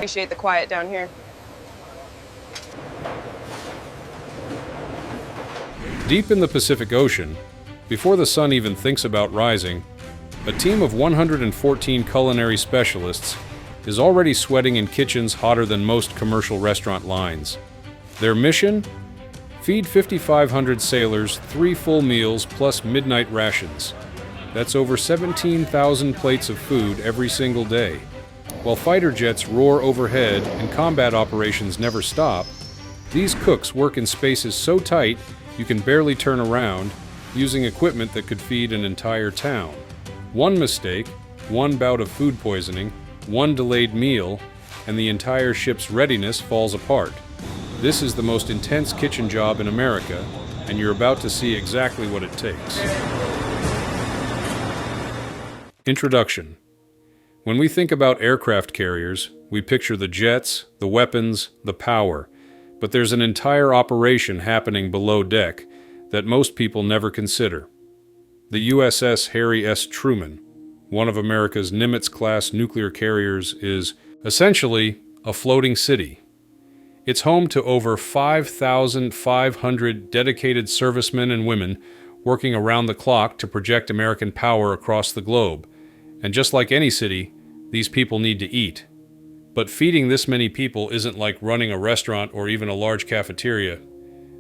Appreciate the quiet down here. Deep in the Pacific Ocean, before the sun even thinks about rising, a team of 114 culinary specialists is already sweating in kitchens hotter than most commercial restaurant lines. Their mission? Feed 5,500 sailors 3 full meals plus midnight rations. That's over 17,000 plates of food every single day. While fighter jets roar overhead and combat operations never stop, these cooks work in spaces so tight you can barely turn around, using equipment that could feed an entire town. One mistake, one bout of food poisoning, one delayed meal, and the entire ship's readiness falls apart. This is the most intense kitchen job in America, and you're about to see exactly what it takes. Introduction. When we think about aircraft carriers, we picture the jets, the weapons, the power, but there's an entire operation happening below deck that most people never consider. The USS Harry S. Truman, one of America's Nimitz-class nuclear carriers, is essentially a floating city. It's home to over 5,500 dedicated servicemen and women working around the clock to project American power across the globe. And just like any city, these people need to eat. But feeding this many people isn't like running a restaurant or even a large cafeteria.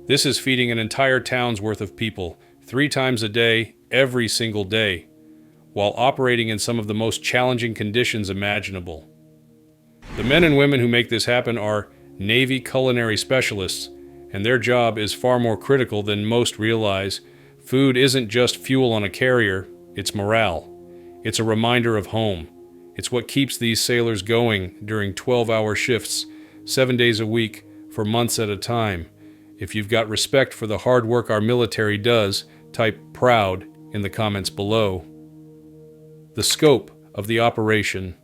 This is feeding an entire town's worth of people 3 times a day, every single day, while operating in some of the most challenging conditions imaginable. The men and women who make this happen are Navy culinary specialists, and their job is far more critical than most realize. Food isn't just fuel on a carrier, it's morale. It's a reminder of home. It's what keeps these sailors going during 12-hour shifts, 7 days a week, for months at a time. If you've got respect for the hard work our military does, type "proud" in the comments below. The scope of the operation.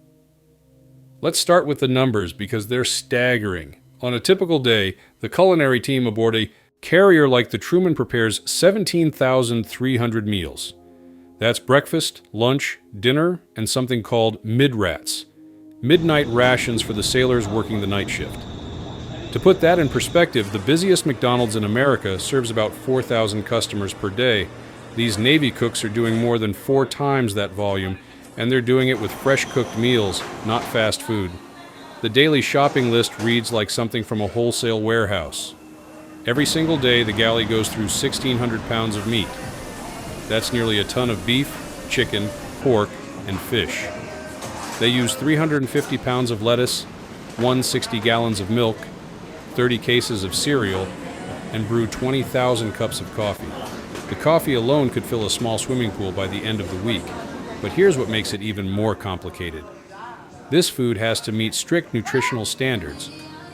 Let's start with the numbers because they're staggering. On a typical day, the culinary team aboard a carrier like the Truman prepares 17,300 meals. That's breakfast, lunch, dinner, and something called midrats, midnight rations for the sailors working the night shift. To put that in perspective, the busiest McDonald's in America serves about 4,000 customers per day. These Navy cooks are doing more than 4 times that volume, and they're doing it with fresh cooked meals, not fast food. The daily shopping list reads like something from a wholesale warehouse. Every single day, the galley goes through 1,600 pounds of meat. That's nearly a ton of beef, chicken, pork, and fish. They use 350 pounds of lettuce, 160 gallons of milk, 30 cases of cereal, and brew 20,000 cups of coffee. The coffee alone could fill a small swimming pool by the end of the week. But here's what makes it even more complicated. This food has to meet strict nutritional standards.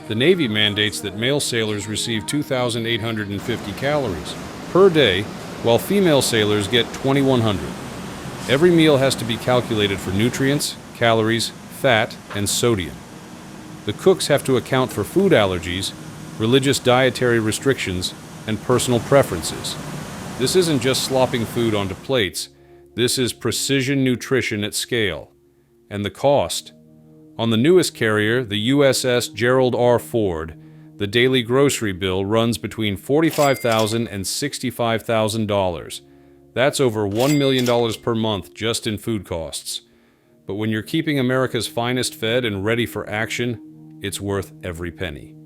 The Navy mandates that male sailors receive 2,850 calories per day, while female sailors get 2,100. Every meal has to be calculated for nutrients, calories, fat, and sodium. The cooks have to account for food allergies, religious dietary restrictions, and personal preferences. This isn't just slopping food onto plates. This is precision nutrition at scale. And the cost. On the newest carrier, the USS Gerald R. Ford, the daily grocery bill runs between $45,000 and $65,000. That's over $1 million per month just in food costs. But when you're keeping America's finest fed and ready for action, it's worth every penny.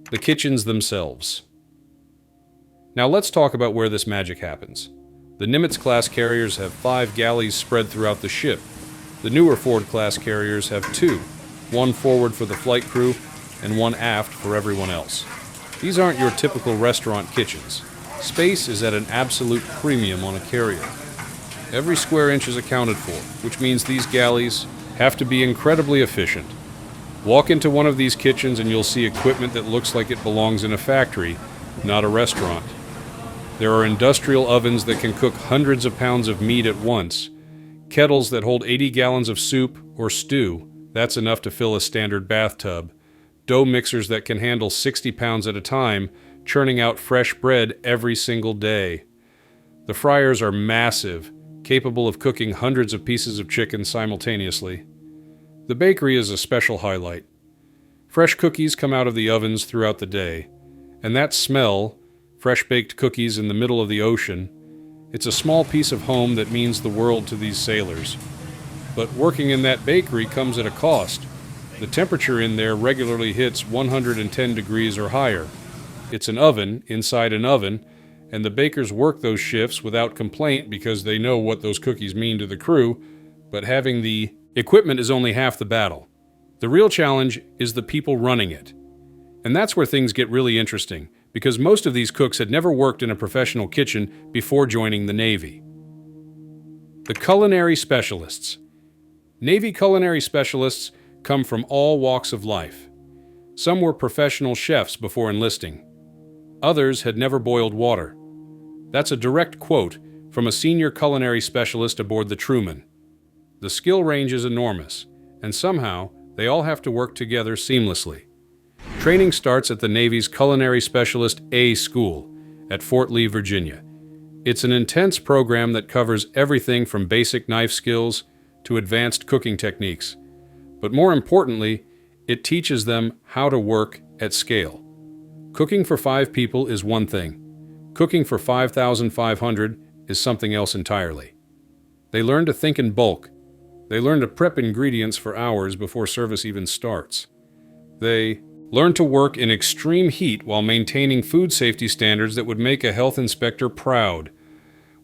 The kitchens themselves. Now let's talk about where this magic happens. The Nimitz-class carriers have 5 galleys spread throughout the ship. The newer Ford-class carriers have 2, one forward for the flight crew and one aft for everyone else. These aren't your typical restaurant kitchens. Space is at an absolute premium on a carrier. Every square inch is accounted for, which means these galleys have to be incredibly efficient. Walk into one of these kitchens and you'll see equipment that looks like it belongs in a factory, not a restaurant. There are industrial ovens that can cook hundreds of pounds of meat at once, kettles that hold 80 gallons of soup or stew, that's enough to fill a standard bathtub, dough mixers that can handle 60 pounds at a time, churning out fresh bread every single day. The fryers are massive, capable of cooking hundreds of pieces of chicken simultaneously. The bakery is a special highlight. Fresh cookies come out of the ovens throughout the day, and that smell, fresh-baked cookies in the middle of the ocean, it's a small piece of home that means the world to these sailors. But working in that bakery comes at a cost. The temperature in there regularly hits 110 degrees or higher. It's an oven inside an oven, and the bakers work those shifts without complaint because they know what those cookies mean to the crew, but having the equipment is only half the battle. The real challenge is the people running it. And that's where things get really interesting, because most of these cooks had never worked in a professional kitchen before joining the Navy. The culinary specialists. Navy culinary specialists come from all walks of life. Some were professional chefs before enlisting. Others had never boiled water. That's a direct quote from a senior culinary specialist aboard the Truman. The skill range is enormous, and somehow they all have to work together seamlessly. Training starts at the Navy's Culinary Specialist A School at Fort Lee, Virginia. It's an intense program that covers everything from basic knife skills to advanced cooking techniques. But more importantly, it teaches them how to work at scale. Cooking for 5 people is one thing. Cooking for 5,500 is something else entirely. They learn to think in bulk. They learn to prep ingredients for hours before service even starts. They learn to work in extreme heat while maintaining food safety standards that would make a health inspector proud.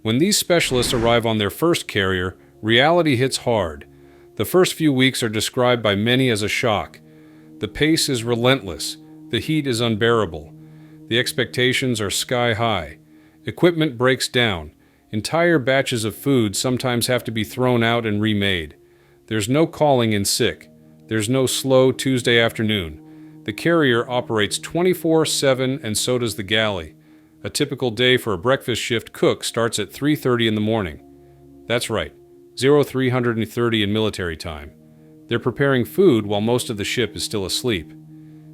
When these specialists arrive on their first carrier, reality hits hard. The first few weeks are described by many as a shock. The pace is relentless. The heat is unbearable. The expectations are sky high. Equipment breaks down. Entire batches of food sometimes have to be thrown out and remade. There's no calling in sick. There's no slow Tuesday afternoon. The carrier operates 24/7 and so does the galley. A typical day for a breakfast shift cook starts at 3:30 in the morning. That's right, 0330 in military time. They're preparing food while most of the ship is still asleep.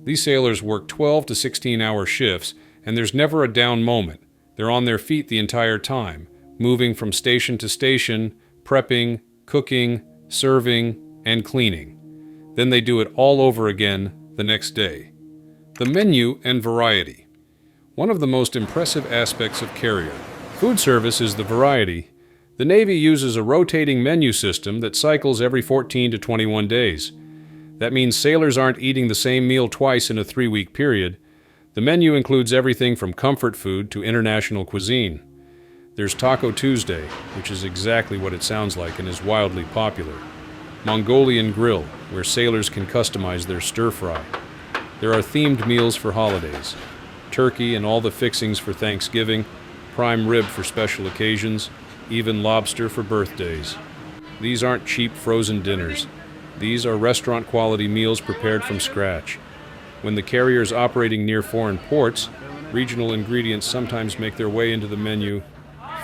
These sailors work 12 to 16-hour shifts, and there's never a down moment. They're on their feet the entire time, moving from station to station, prepping, cooking, serving, and cleaning. Then they do it all over again the next day. The menu and variety. One of the most impressive aspects of carrier food service is the variety. The Navy uses a rotating menu system that cycles every 14 to 21 days. That means sailors aren't eating the same meal twice in a 3-week period. The menu includes everything from comfort food to international cuisine. There's Taco Tuesday, which is exactly what it sounds like and is wildly popular. Mongolian Grill, where sailors can customize their stir-fry. There are themed meals for holidays. Turkey and all the fixings for Thanksgiving, prime rib for special occasions, even lobster for birthdays. These aren't cheap frozen dinners. These are restaurant-quality meals prepared from scratch. When the carrier is operating near foreign ports, regional ingredients sometimes make their way into the menu.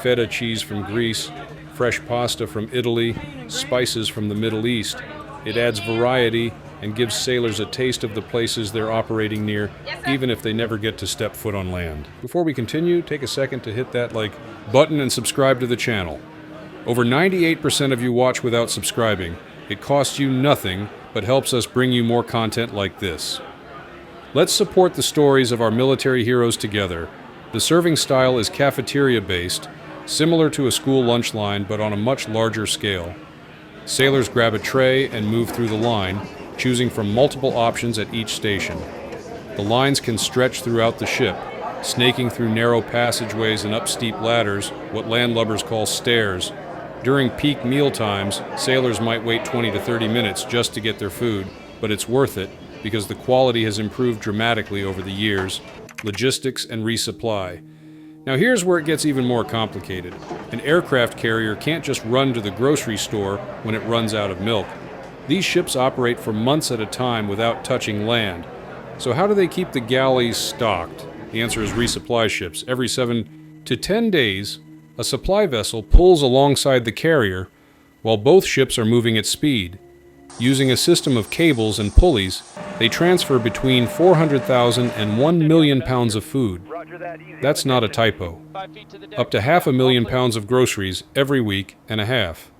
Feta cheese from Greece, fresh pasta from Italy, spices from the Middle East. It adds variety and gives sailors a taste of the places they're operating near, even if they never get to step foot on land. Before we continue, take a second to hit that like button and subscribe to the channel. Over 98% of you watch without subscribing. It costs you nothing, but helps us bring you more content like this. Let's support the stories of our military heroes together. The serving style is cafeteria-based, similar to a school lunch line, but on a much larger scale. Sailors grab a tray and move through the line, choosing from multiple options at each station. The lines can stretch throughout the ship, snaking through narrow passageways and up steep ladders, what landlubbers call stairs. During peak meal times, sailors might wait 20 to 30 minutes just to get their food, but it's worth it because the quality has improved dramatically over the years. Logistics and resupply. Now here's where it gets even more complicated. An aircraft carrier can't just run to the grocery store when it runs out of milk. These ships operate for months at a time without touching land. So how do they keep the galleys stocked? The answer is resupply ships. Every 7 to 10 days, a supply vessel pulls alongside the carrier while both ships are moving at speed. Using a system of cables and pulleys, they transfer between 400,000 and 1 million pounds of food. That's not a typo. Up to 500,000 pounds of groceries every week and a half.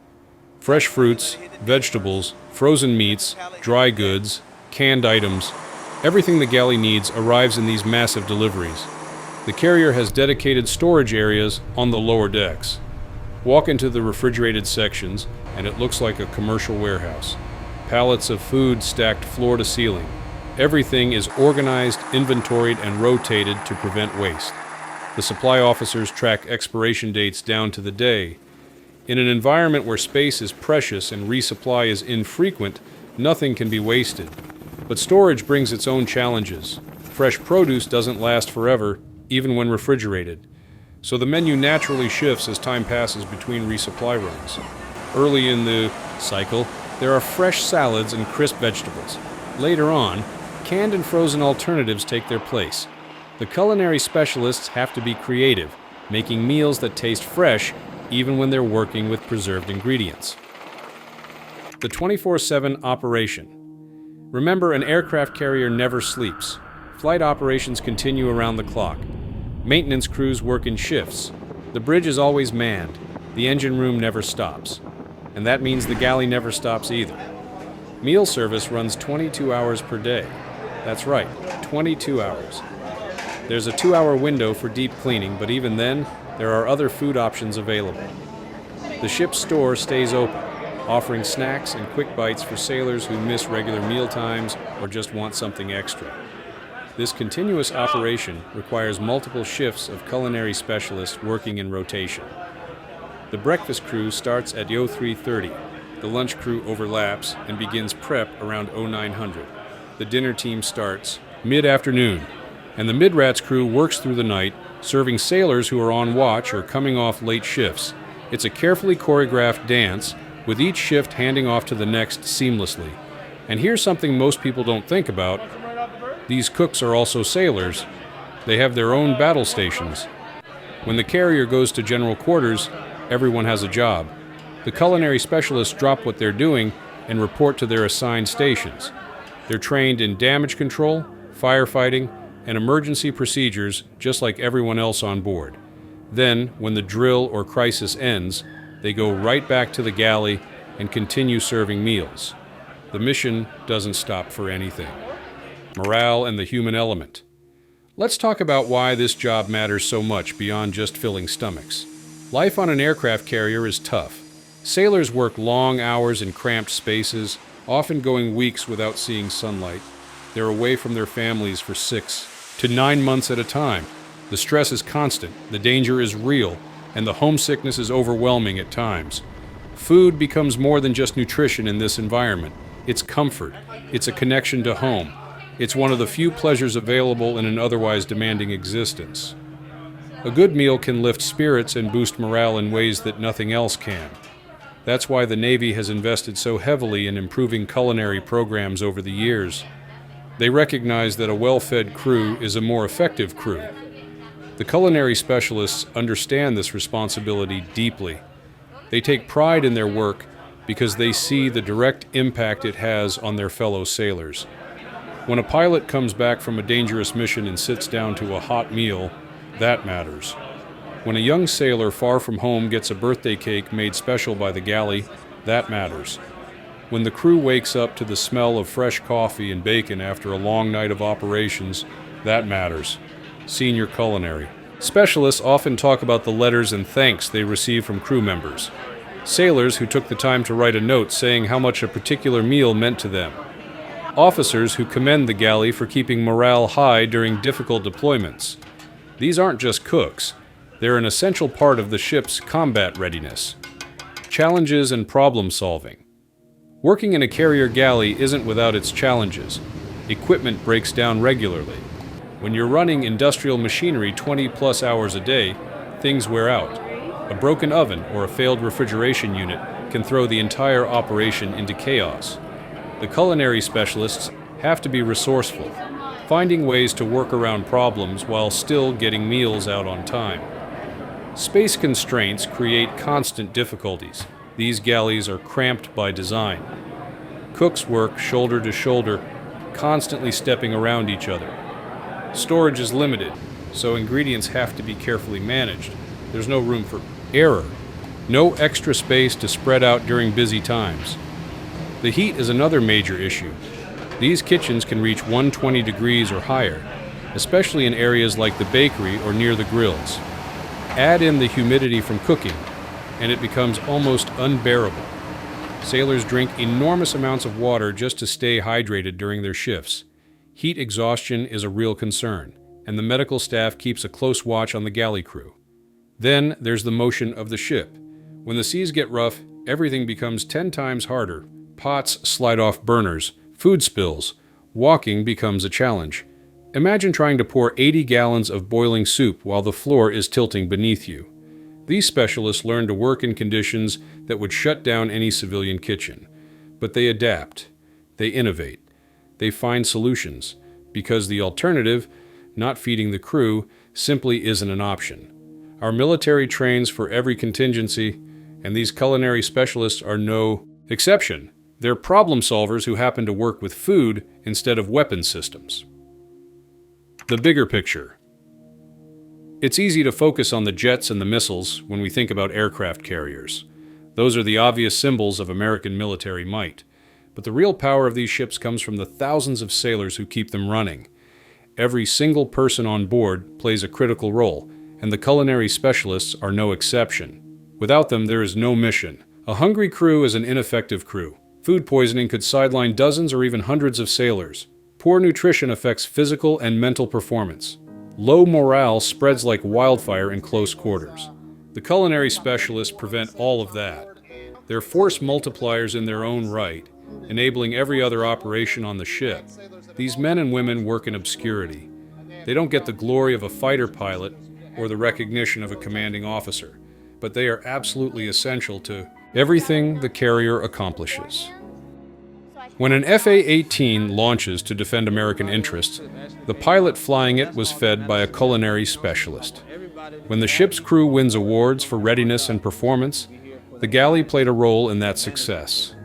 Fresh fruits, vegetables, frozen meats, dry goods, canned items, everything the galley needs arrives in these massive deliveries. The carrier has dedicated storage areas on the lower decks. Walk into the refrigerated sections, and it looks like a commercial warehouse. Pallets of food stacked floor to ceiling. Everything is organized, inventoried, and rotated to prevent waste. The supply officers track expiration dates down to the day. In an environment where space is precious and resupply is infrequent, nothing can be wasted. But storage brings its own challenges. Fresh produce doesn't last forever, even when refrigerated. So the menu naturally shifts as time passes between resupply runs. Early in the cycle, there are fresh salads and crisp vegetables. Later on, canned and frozen alternatives take their place. The culinary specialists have to be creative, making meals that taste fresh even when they're working with preserved ingredients. The 24/7 operation. Remember, an aircraft carrier never sleeps. Flight operations continue around the clock. Maintenance crews work in shifts. The bridge is always manned. The engine room never stops. And that means the galley never stops either. Meal service runs 22 hours per day. That's right, 22 hours. There's a 2-hour window for deep cleaning, but even then, there are other food options available. The ship's store stays open, offering snacks and quick bites for sailors who miss regular meal times or just want something extra. This continuous operation requires multiple shifts of culinary specialists working in rotation. The breakfast crew starts at 03:30. The lunch crew overlaps and begins prep around 0900. The dinner team starts mid-afternoon, and the mid-rats crew works through the night, serving sailors who are on watch or coming off late shifts. It's a carefully choreographed dance, with each shift handing off to the next seamlessly. And here's something most people don't think about. These cooks are also sailors. They have their own battle stations. When the carrier goes to general quarters, everyone has a job. The culinary specialists drop what they're doing and report to their assigned stations. They're trained in damage control, firefighting, and emergency procedures just like everyone else on board. Then, when the drill or crisis ends, they go right back to the galley and continue serving meals. The mission doesn't stop for anything. Morale and the human element. Let's talk about why this job matters so much beyond just filling stomachs. Life on an aircraft carrier is tough. Sailors work long hours in cramped spaces, often going weeks without seeing sunlight. They're away from their families for 6 to 9 months at a time. The stress is constant, the danger is real, and the homesickness is overwhelming at times. Food becomes more than just nutrition in this environment. It's comfort. It's a connection to home. It's one of the few pleasures available in an otherwise demanding existence. A good meal can lift spirits and boost morale in ways that nothing else can. That's why the Navy has invested so heavily in improving culinary programs over the years. They recognize that a well-fed crew is a more effective crew. The culinary specialists understand this responsibility deeply. They take pride in their work because they see the direct impact it has on their fellow sailors. When a pilot comes back from a dangerous mission and sits down to a hot meal, that matters. When a young sailor far from home gets a birthday cake made special by the galley, that matters. When the crew wakes up to the smell of fresh coffee and bacon after a long night of operations, that matters. Senior culinary. Specialists often talk about the letters and thanks they receive from crew members. Sailors who took the time to write a note saying how much a particular meal meant to them. Officers who commend the galley for keeping morale high during difficult deployments. These aren't just cooks. They're an essential part of the ship's combat readiness. Challenges and problem solving. Working in a carrier galley isn't without its challenges. Equipment breaks down regularly. When you're running industrial machinery 20+ hours a day, things wear out. A broken oven or a failed refrigeration unit can throw the entire operation into chaos. The culinary specialists have to be resourceful, finding ways to work around problems while still getting meals out on time. Space constraints create constant difficulties. These galleys are cramped by design. Cooks work shoulder to shoulder, constantly stepping around each other. Storage is limited, so ingredients have to be carefully managed. There's no room for error. No extra space to spread out during busy times. The heat is another major issue. These kitchens can reach 120 degrees or higher, especially in areas like the bakery or near the grills. Add in the humidity from cooking, and it becomes almost unbearable. Sailors drink enormous amounts of water just to stay hydrated during their shifts. Heat exhaustion is a real concern, and the medical staff keeps a close watch on the galley crew. Then there's the motion of the ship. When the seas get rough, everything becomes 10 times harder. Pots slide off burners, food spills. Walking becomes a challenge. Imagine trying to pour 80 gallons of boiling soup while the floor is tilting beneath you. These specialists learn to work in conditions that would shut down any civilian kitchen. But they adapt. They innovate. They find solutions, because the alternative, not feeding the crew, simply isn't an option. Our military trains for every contingency, and these culinary specialists are no exception. They're problem solvers who happen to work with food instead of weapon systems. The bigger picture. It's easy to focus on the jets and the missiles when we think about aircraft carriers. Those are the obvious symbols of American military might. But the real power of these ships comes from the thousands of sailors who keep them running. Every single person on board plays a critical role, and the culinary specialists are no exception. Without them, there is no mission. A hungry crew is an ineffective crew. Food poisoning could sideline dozens or even hundreds of sailors. Poor nutrition affects physical and mental performance. Low morale spreads like wildfire in close quarters. The culinary specialists prevent all of that. They're force multipliers in their own right, enabling every other operation on the ship. These men and women work in obscurity. They don't get the glory of a fighter pilot or the recognition of a commanding officer, but they are absolutely essential to everything the carrier accomplishes. When an FA-18 launches to defend American interests, the pilot flying it was fed by a culinary specialist. When the ship's crew wins awards for readiness and performance, the galley played a role in that success.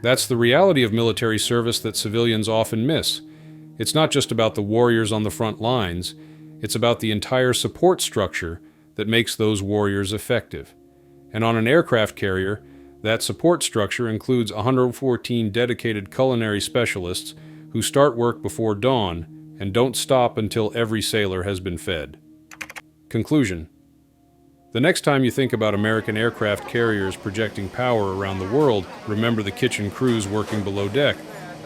That's the reality of military service that civilians often miss. It's not just about the warriors on the front lines, it's about the entire support structure that makes those warriors effective. And on an aircraft carrier, that support structure includes 114 dedicated culinary specialists who start work before dawn and don't stop until every sailor has been fed. Conclusion. The next time you think about American aircraft carriers projecting power around the world, remember the kitchen crews working below deck.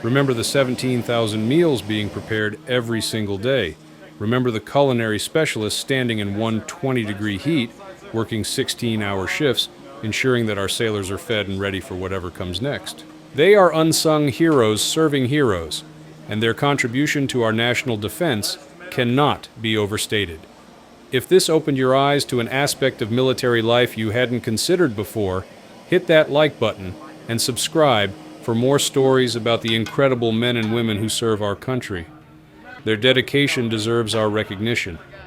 Remember the 17,000 meals being prepared every single day. Remember the culinary specialists standing in 120-degree heat, working 16-hour shifts, ensuring that our sailors are fed and ready for whatever comes next. They are unsung heroes serving heroes, and their contribution to our national defense cannot be overstated. If this opened your eyes to an aspect of military life you hadn't considered before, hit that like button and subscribe for more stories about the incredible men and women who serve our country. Their dedication deserves our recognition.